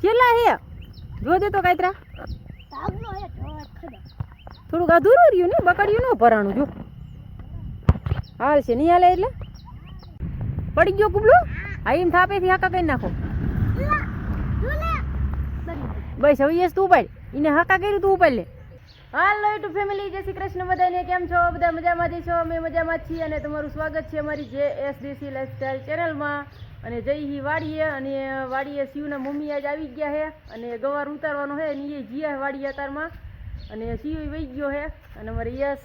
કેટલા હે જો દે તો કાતરા થોડુંક અધૂરું રહ્યું ને બકડ્યું ન ભરાણું જો હાલ છે નહીં હાલે એટલે પડી ગયો કુબલું હા એમ થાપેથી હાકા કરી નાખો બસ હવે યસ તું ઉપાડ એને હાકા કર્યું તું ઉપાડ લે હાલો યુટ્યુબ ફેમિલી જય શ્રી કૃષ્ણ બધાને કેમ છો બધા મજામાં જ છો અમે મજામાં જ છીએ અને તમારું સ્વાગત છે અમારી JSDC લાઈફસ્ટાઈલ ચેનલમાં અને જય હી વાડીએ અને વાડીએ શિવના મમ્મી આજ આવી ગયા છે અને ગવાર ઉતારવાનો છે ને એ જીયા વાડી અતારમાં અને શિવ વહી ગયો છે અને અમારે યસ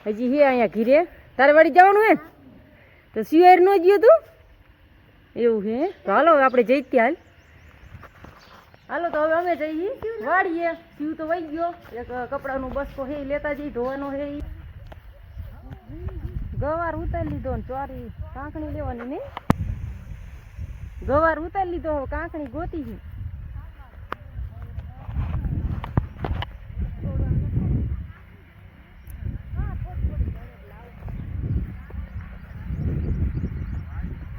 હજી હે અહીંયા ઘીરે તારે વાડી જવાનું હે તો શિવ ન ગયો તું એવું હે તો હાલો આપણે જઈ ત્યાં હાલો તો હવે અમે જઈએ વાડીએ શિવ તો વહી ગયો એક કપડાનો બસકો હે લેતા જઈ ધોવાનો હે ગવાર ઉતારી લીધો ને ચોરી કાંકણી લેવાની ને ગવાર ઉતારી લીધો હવે કાંકણી ગોતી છે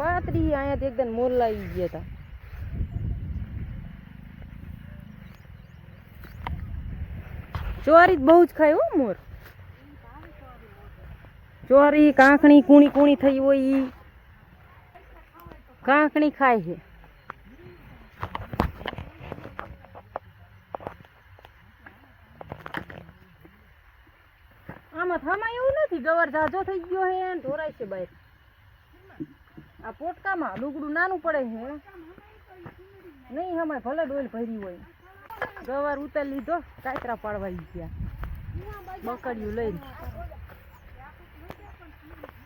પાતરી અહીંયા એકદમ મોરલા આવી ગયા હતા ચોરી બહુ જ ખાય હો મોર ચોરી કાંકણી કૂણી કૂણી થઈ હોય ઈ કાંકણી ખાય છે આમાં થામાં એવું નથી ગવાર ઝાઝો થઈ ગયો હે ઢોરાય છે બહાર આ પોટકામાં લુગડું નાનું પડે છે નહીં હમાય ભલે ડોલ ભરી હોય ગવાર ઉતારી લીધો કાતરા પાડવા ગયા બકડ્યું લઈને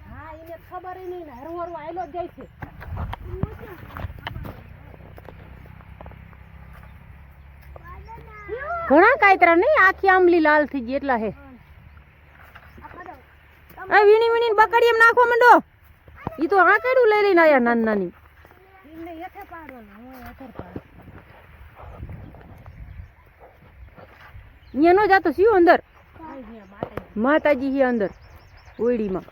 હા એને ખબર નહીં ને હરું હરું આયલો જાય છે ઘણા કાતરા નહીં આખી આંબલી લાલ થઈ ગઈ એટલા હે આ વીણી વીણી બકડી એમ નાખવા માંડો ઈ તો આંકડું લઈ લઈને આયા નાની નાની એને હેઠે પાડવાના હું હેઠે પાડ અહીંયા નો જાતો શિવ અંદર માતાજી છે અંદર ઓયડીમાં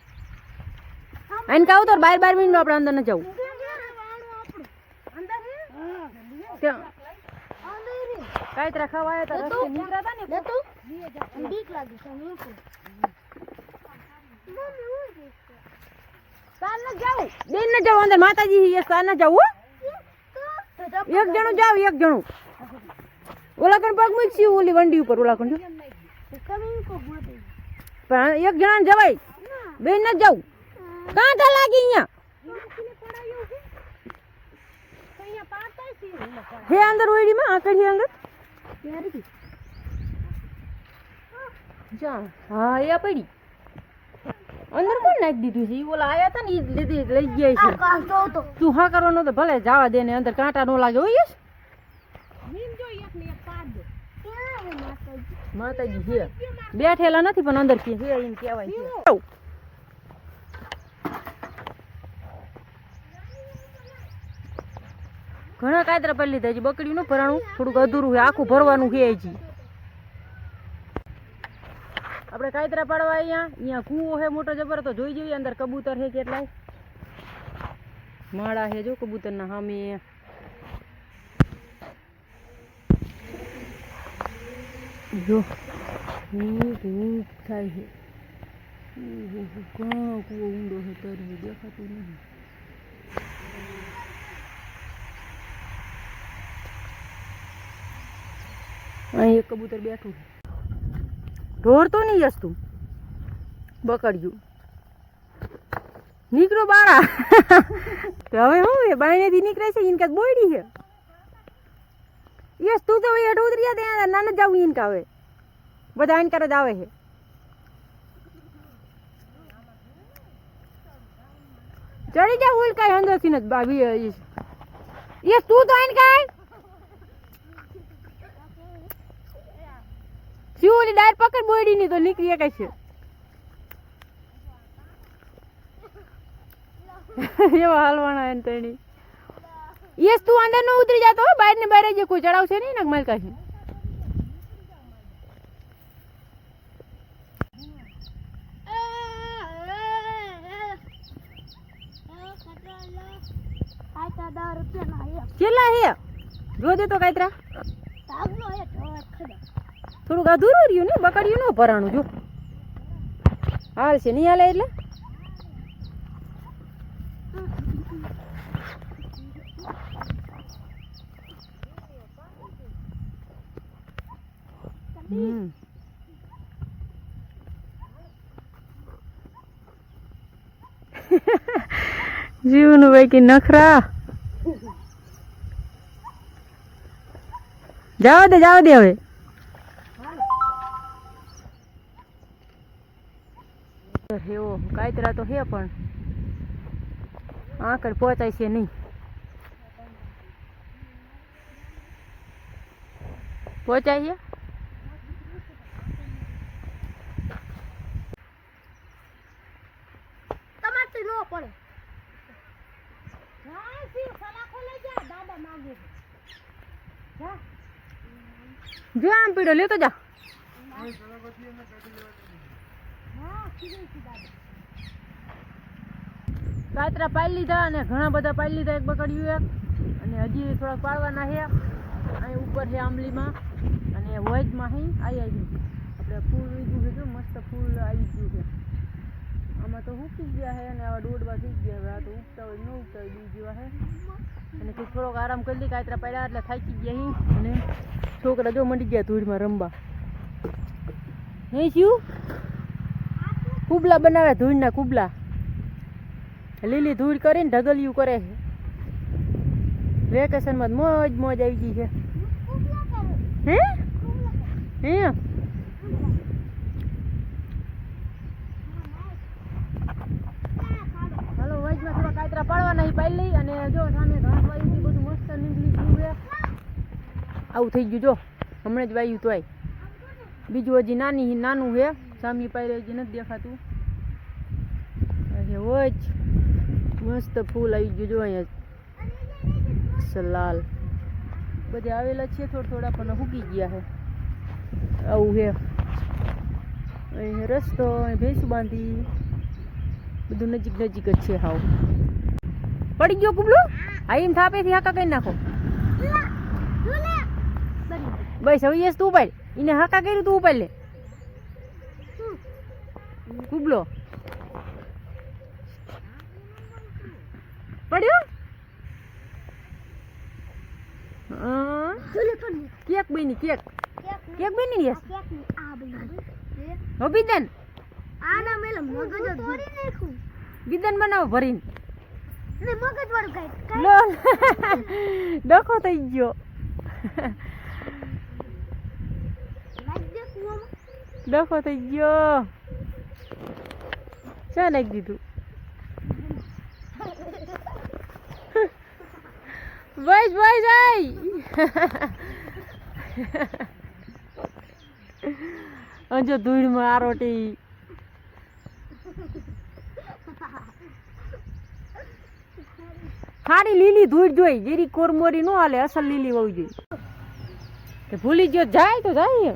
આને કાવ તો 12 મિનિટ આપણે અંદર ન જવું કાંઈ ખાવા આવ્યા હતા રસ્તે નીકળ્યા હતા ને બીક લાગી છે બેન ન જાવ અંદર માતાજી છે સાર ન જાવ એક જણું જાવ એક જણું ઓલા કણ પગ મૂકશી ઓલી વંડી ઉપર ઓલા કણ પણ એક જણા ને જવાય બેન ન જાવ કાંટા લાગી અહીંયા હે અંદર ઓયડી માં આકડી અંદર જા હા એ પડી અંદર કોણ નાખી દીધું છે ઓલા આયા હતા ને ઈ લીધી લઈ ગયા છે તું હા કરવાનો તો ભલે જવા દે ને અંદર કાંટા નો લાગે હોય માતાજી છે બેઠેલા નથી પણ અંદર કે છે એમ કહેવાય છે ઘણા કાતરા પડી લીધા છે બકડી નું ભરાણું થોડુંક અધૂરું છે આખું ભરવાનું છે હજી આપણે કાતરા પાડવા અહીંયા કૂવો છે મોટો જબર તો જોઈ જોઈએ અંદર કબૂતર છે કેટલાય માળા છે જો કબૂતર ના સામે જો થાય છે ઘણો કૂવો ઊંડો છે તરવી દેખાતું નહીં અહીં એક કબૂતર બેઠું છે ઢોર તો નહીં યસ તું બકડ્યું નીકળો બાળા તો હવે હું બાયણેથી નીકળે છે ઇનકા બોયડી છે યસ તું તો હેઠ ઉતર્યા ત્યાં નાના જાવ ઇનકા હવે બધા ઇનકા જ આવે છે ચડી જા ઉલ કાંઈ અંદરથી નથી બાવી યસ તું તો ઇનકા શિવલી ડાયર પકડ બોયડી ની તો નીકળી કઈ છે એવા હાલવાના એમ તણી યસ તું અંદર નો ઉતરી જાતો બહાર ને બહાર જે કોઈ ચડાવશે નહીં ને માલકા છે કેટલા હે જો દે તો કાતરા થોડુંક અધૂરું રહ્યું ને, બકડ્યું ન ભરાણું. જો હાલ છે નહીં હાલે એટલે જીવનું ભાઈ કે નખરા. જાવ દે હવે. એવો કાતરા તો હે પણ આકર પહોંચાય છે નહીં. પહોંચાય છે જો આમ પીડો લેતો જા. કાતરા પાડી લીધા અને ઘણા બધા પાડી લીધા, એક બકડ્યું એક, અને હજી થોડાક પાડવાના છે. અહીં ઉપર છે આંબલીમાં અને વોજમાં આવી આપણે ફૂલ વીજું છે. જો મસ્ત ફૂલ આવી ગયું છે. આમાં તો ઉગી ગયા છે અને આવા દોડવા થઈ ગયા. હવે આ તો ઉગતા હોય ન ઉગતા હોય બી જેવા છે. અને થોડોક આરામ કરી લી. કાતરા પાડ્યા એટલે થાકી ગયા અને છોકરા જો મંડી ગયા ધૂળમાં રમવા. નહીં શું કુબલા બનાવે, ધૂળના કુબલા. લીલી ધૂળ કરીને ઢગલિયું કરે છે. વેકેશનમાં મોજ મોજ આવી ગઈ છે. હે હે હાલો વચમાં થોડા કાતરા પાડવાના પાડી લઈ. અને જો સામે ઘાસ વાયું બધું મસ્ત નીકળી ગયું છે. આવું થઈ ગયું જો હમણાં જ વાયું તોય. બીજું હજી નાનું છે. સામી પાયરે હજી નથી દેખાતું. વચ મસ્ત ફૂલ આવી ગયું જો અહીંયા લાલ બધે આવેલા છે. થોડા પણ ઉગી ગયા છે. આવું છે અહીં રસ્તો, ભેંસું બાંધી બધું નજીક જ છે. હાવ પડી ગયો કુબલું. હા એમ થાપેથી હાકા કરી નાખો. બસ હવે યસ તું ઉપાડ. એને હાકા કર્યું તું ઉપાડ લે કુબલો. પડ્યો કેક બની કેક બની યસ બિદન બિદન બનાવો ભરીને. ડખો થઈ ગયો. ડખો થઈ ગયો. ચા નાખી દીધું. બસ અંજો ધૂળમાં આરોટી. ખાડી લીલી ધૂળ જોઈ, જેરી કોરમોરી નો હાલે, અસલ લીલી હોવી જોઈએ. કે ભૂલી ગયો જાય તો જાય.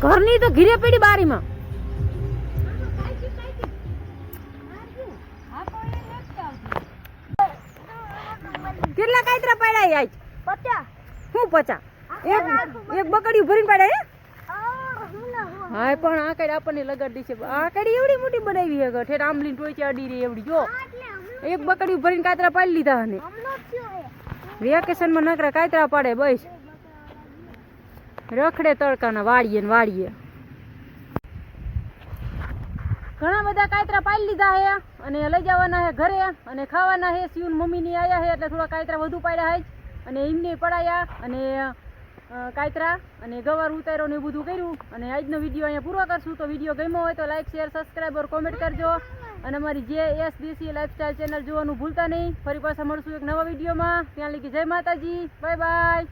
ઘરની તો ઘીરે પડી બારીમાં. કેટલા કાતરા પાડ્યા આજ? 50. શું 50? એક બકડીયું ભરીને પાડ્યા હે? હા પણ આ કઈ આપણને લગાડી છે. આ કઈ એવડી મોટી બનાવી છે ઠેર આંબલી ટોચી અડી રહી એવડી. જો એક બકડીયું ભરીને કાતરા પાડી લીધા. અને વેકેશનમાં નકરા કાતરા પાડે બસ રખડે તડકાના વાળીએ ને વાળીએ. ઘણા બધા કાતરા પાડી લીધા છે અને લઈ જવાના છે ઘરે અને ખાવાના છે. શિવન મમ્મીની આયા છે એટલે થોડા કાતરા વધુ પાડ્યા છે અને એમને પડાયા અને કાતરા અને ગવાર ઉતાર્યો ને એ બધું કર્યું. અને આજનો વિડીયો અહીંયા પૂરો કરશું. તો વિડીયો ગમ્યો હોય તો લાઈક, શેર, સબસ્ક્રાઈબ ઓર કોમેન્ટ કરજો. અને અમારી JSDC લાઈફસ્ટાઈલ ચેનલ જોવાનું ભૂલતા નહીં. ફરી પાછા મળશું એક નવા વિડીયોમાં. ત્યાં લગી જય માતાજી, બાય બાય.